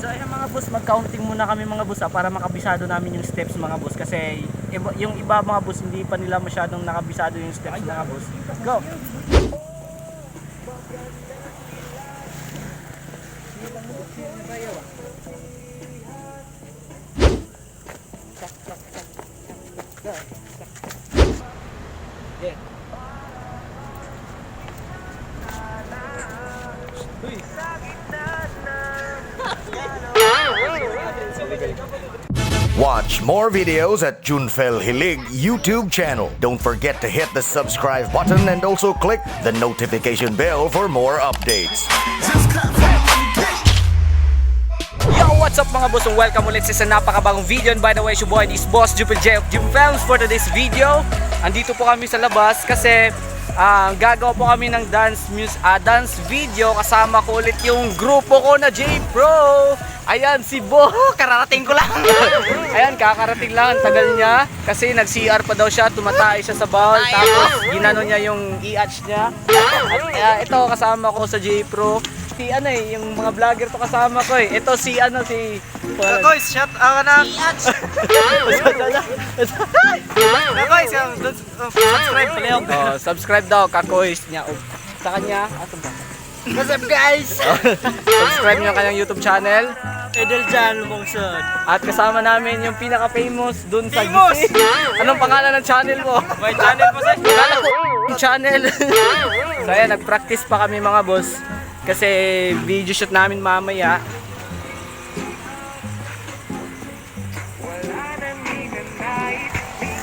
So ayun mga boss, mag-counting muna kami mga boss para makabisado namin yung steps mga boss. Kasi yung iba mga boss, hindi pa nila masyadong nakabisado yung steps mga boss. Go! Yeah. Watch more videos at Junfel Gilig YouTube channel. Don't forget to hit the subscribe button and also click the notification bell for more updates. Yo, what's up mga boss? Welcome ulit sa napakabagong video. And by the way, your boy is Boss Junfel for today's video. Andito po kami sa labas kasi gagawa po kami ng dance video. Kasama ko ulit yung grupo ko na J-Pro. Ayan, si Bo, kararating ko lang. Ayan, kakarating lang, tagal niya. Kasi nag-CR pa daw siya, tumatay siya sa bowl. Tapos, ginano niya yung i-atch niya. At ito, kasama ko sa J-Pro. Si yung mga vlogger to kasama ko eh. Ito si Guys, shout out na i-atch. Guys, subscribe pala. Subscribe daw, kakoys niya. Sa kanya, ato ba? What's up guys? Subscribe niyo ang kanyang YouTube channel. Edel dyan, lumungsod. At kasama namin yung pinaka-famous dun sa Gilig. Anong pangalan ng channel mo? May channel mo sa Pangalan ko yung channel. So ayan, nag-practice pa kami mga boss. Kasi video shoot namin mamaya.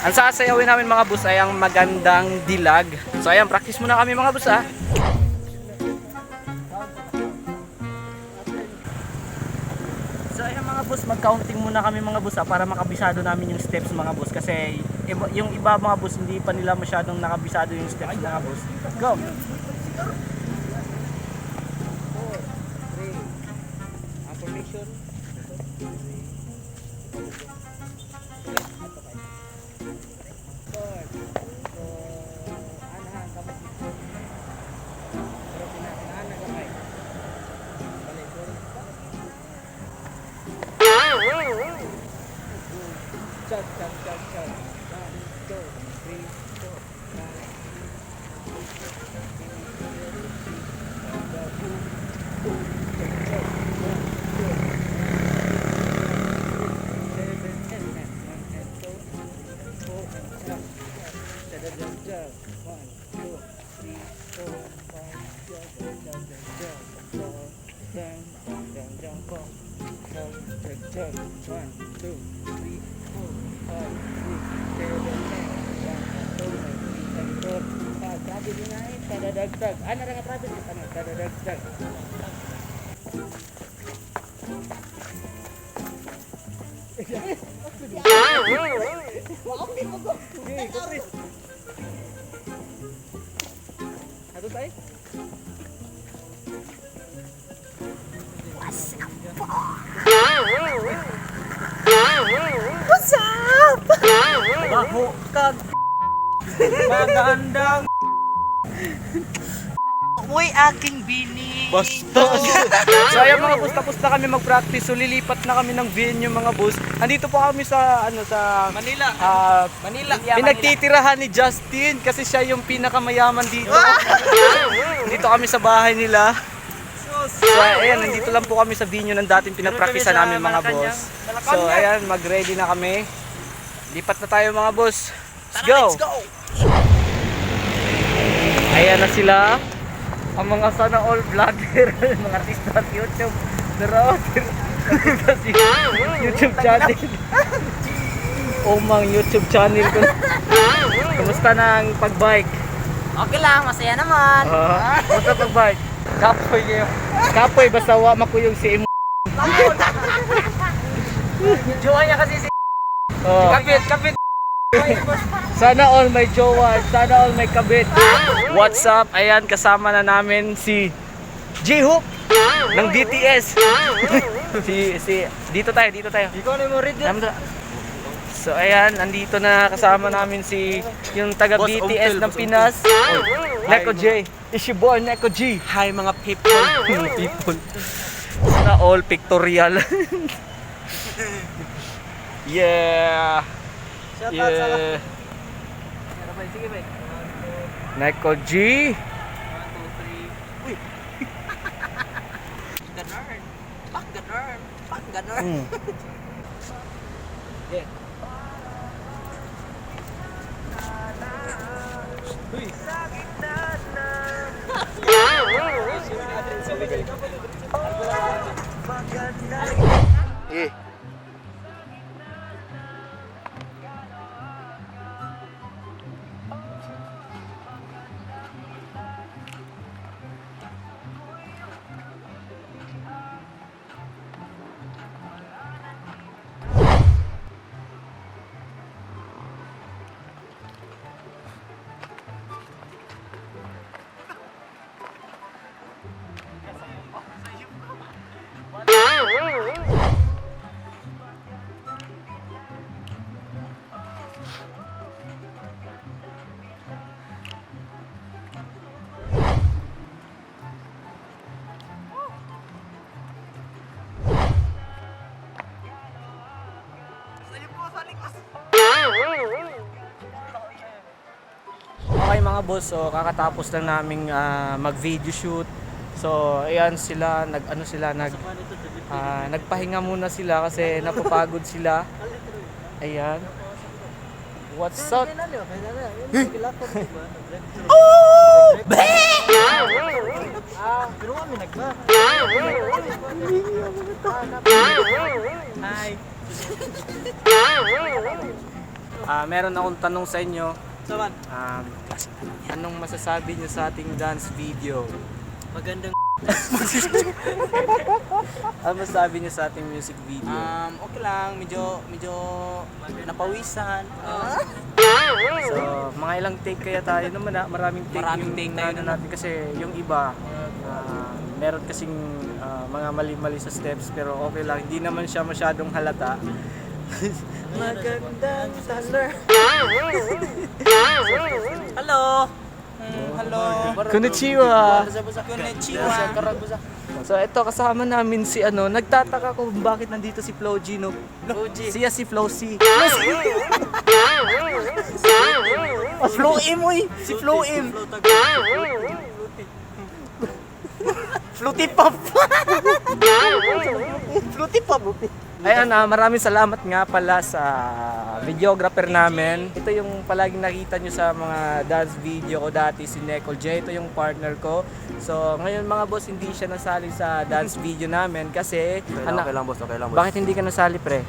Ang sasayawin namin mga boss ay ang Magandang Dilag. So ayan, practice muna kami mga boss ha. So ayun mga boss, mag-counting muna kami mga boss para makabisado namin yung steps mga boss. Kasi yung iba mga boss, hindi pa nila masyadong nakabisado yung steps mga boss. Go! 4, 3, affirmation. Chug, chug, chug, chug. 1, 2, 3, dadagdag. Ano nga travel? Ano? Dadagdag. Ato tayo? What's up? What's up? Baho kag magandang uy aking bini. Basta. So ayan mga boss, tapos na kami mag-practice. So lilipat na kami ng venue mga boss. Andito po kami sa sa Manila. Manila. Pinagtitirahan ni Justin kasi siya yung pinakamayaman dito. Dito kami sa bahay nila. So ayan, nandito lang po kami sa venue ng dating pinag-practicean namin mga boss. So ayan, mag-ready na kami. Lipat na tayo mga boss. Let's go. Ayan na sila. Ang mga sana all vlogger, mga artista sa YouTube. YouTube channel. O mga YouTube channel ko. Kamusta na ang pag-bike? Okay lang, masaya naman. Kamusta pag-bike? Kapoy kayo. Kapoy, basta wama ko yung si Jowa niya kasi si kapit. Sana all may jowa, sana all may kabit. What's up? Ayan, kasama na namin si J-Hoop ng DTS. Dito tayo. Ikaw na mo read yun. So ayan, andito na kasama namin yung taga BTS ng Pinas. Neko J. Is your boy Neko G. Hi mga people. Sana all pictorial. Yeah. Yeah. Sige, bay. Neko G. 1, 2, 3. Uy. Ganun. Pak ganun. Pak ganun. Yeah. Uy. Eh. Okay mga boss, so kakatapos lang naming mag-video shoot. So ayan sila, nagpahinga muna sila kasi napapagod sila. Ayan. What's up? Oh! Hi. Meron akong tanong sa inyo. Saman. Anong masasabi niyo sa ating dance video? Magandang Ano masasabi niyo sa ating music video? okay lang, medyo napawisan. So, mga ilang take kaya tayo naman maraming take Maraming yung take tayo natin kasi yung iba meron kasing mga mali-mali sa steps pero okay lang, hindi naman siya masyadong halata. Magandang Dilag. Hello. Hello. Konnichiwa. Konnichiwa. So ito kasama namin si nagtataka ko bakit nandito si Flo G, no? Siya si Flo C. Flo M, oy. Si Flo M. Fluty Pop. Fluty Pop. Ayan, maraming salamat nga pala sa videographer namin. Ito yung palaging nakita nyo sa mga dance video ko dati, si Neko J. Ito yung partner ko. So ngayon mga boss, hindi siya nasali sa dance video namin kasi Okay lang boss, okay lang boss. bakit hindi ka nasali pre?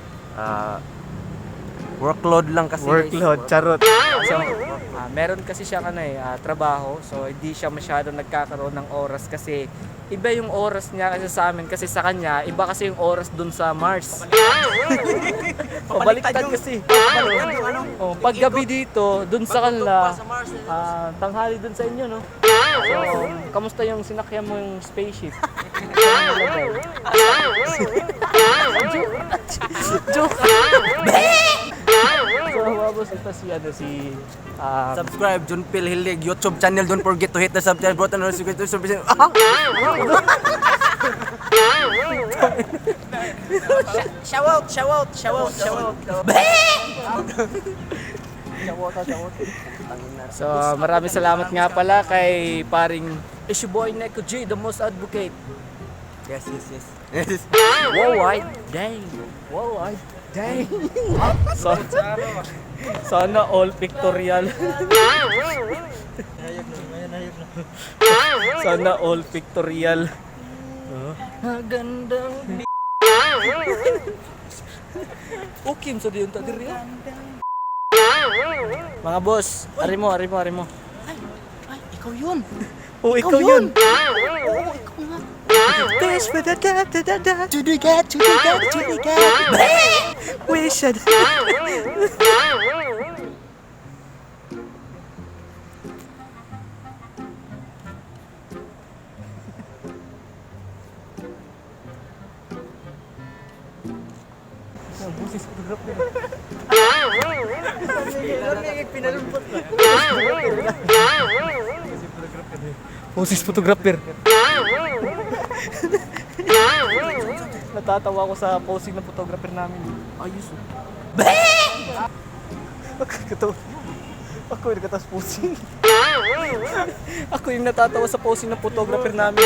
Workload lang kasi. Workload, charot. So, meron kasi siya trabaho. So, hindi siya masyadong nagkakaroon ng oras kasi iba yung oras niya kasi sa amin. Kasi sa kanya, iba kasi yung oras dun sa Mars. Pabaliktad kasi. Pag gabi dito, dun sa kanila, tanghali dun sa inyo, no? So, kamusta yung sinakyan mo yung spaceship? Joke! So, mabos ito si Subscribe, Junfel Hilig, YouTube channel. Don't forget to hit the subscribe button. Shout out. So, maraming salamat nga pala kay paring boy Neko G, the most advocate. Yes. Worldwide, dang. So, sana all pictorial. Sana all pictorial. Magandang Ukim sa diyon ta diri. Mga boss, ari mo. Ay, ikaw yun. Oh, ikaw yun. Oo, ikaw nga. Wish for the da. Wish it. Boses photographer. Natatawa ako sa posing ng photographer namin. Ayos oh. Ako yung nagkatas posing. Ako yung natatawa sa posing ng photographer namin.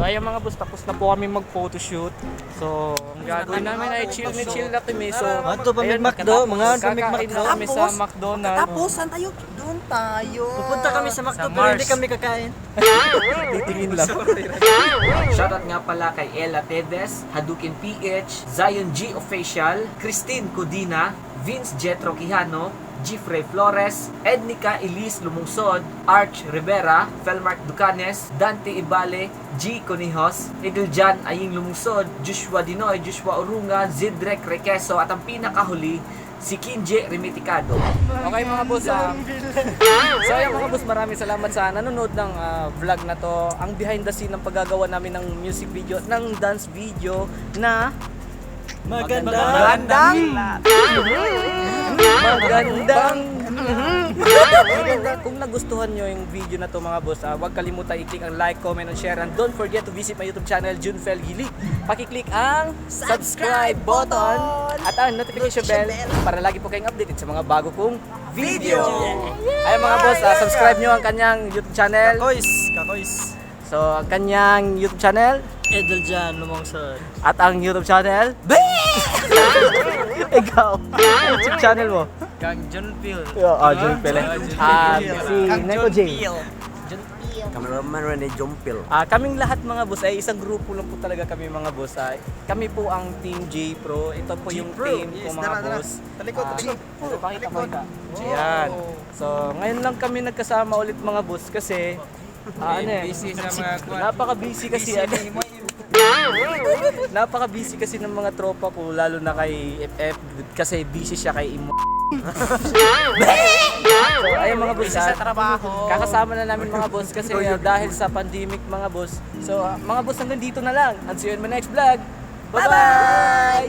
So ayun mga boss, tapos na po kami mag-photoshoot. So ang gagawin namin ay chill na kami. So Ato pa may McDo, mga may kakain McDo. na kami sa McDonald's. Tapos, saan tayo? Doon tayo. Pupunta kami sa McDo Sa pero hindi Mars. kami kakain. Titingin lang. Shoutout nga pala kay Ella Tedes, Hadukin PH, Zion G Official, Christine Cadena, Vince Jetro Quijano, Jeffrey Flores, Ednica Elise Lumungsod, Arch Rivera, Felmark Ducanes, Dante Ibale, G Conijos, Ediljan Aying Lumungsod, Joshua Dinoy, Joshua Orunga, Zidrek Requeso, at ang pinakahuli, si Kinje Remiticado. Okay mga boss, so ayun mga boss, maraming salamat sa nanonood ng vlog na to. Ang behind the scene ng paggagawa namin ng music video, ng dance video na magandang kung nagustuhan nyo yung video na to mga boss, huwag kalimutan i-click ang like, comment, and share, and don't forget to visit my YouTube channel Junfel Gilig. Pakiclick ang subscribe button at ang notification bell para lagi po kayong updated sa mga bago kong video. Ayun mga boss, subscribe nyo ang kanyang YouTube channel. Kakoys. So ang kanyang YouTube channel Ediljan Lumungsod. at ang YouTube channel ikaw, YouTube channel mo? Kang Junfel. Junfel. Si Neko J. Cameraman Rene Jompil. Kaming lahat mga boss ay isang grupo lang po talaga kami mga boss. Kami po ang Team J Pro. Ito po yung team ko mga boss. Pakita. Ayan. So ngayon lang kami nagkasama ulit mga boss kasi busy sa mga napaka-busy kasi napaka-busy kasi ng mga tropa ko, lalo na kay FF kasi busy siya kay Imo. So ayun mga boss, sa trabaho. kakasama na namin mga boss kasi dahil sa pandemic mga boss. So mga boss, hanggang dito na lang. And see you in my next vlog. Bye-bye!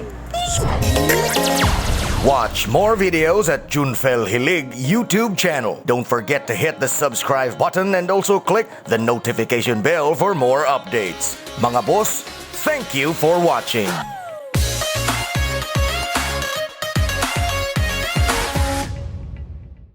Watch more videos at Junfel Hilig YouTube channel. Don't forget to hit the subscribe button and also click the notification bell for more updates. Mga boss, thank you for watching.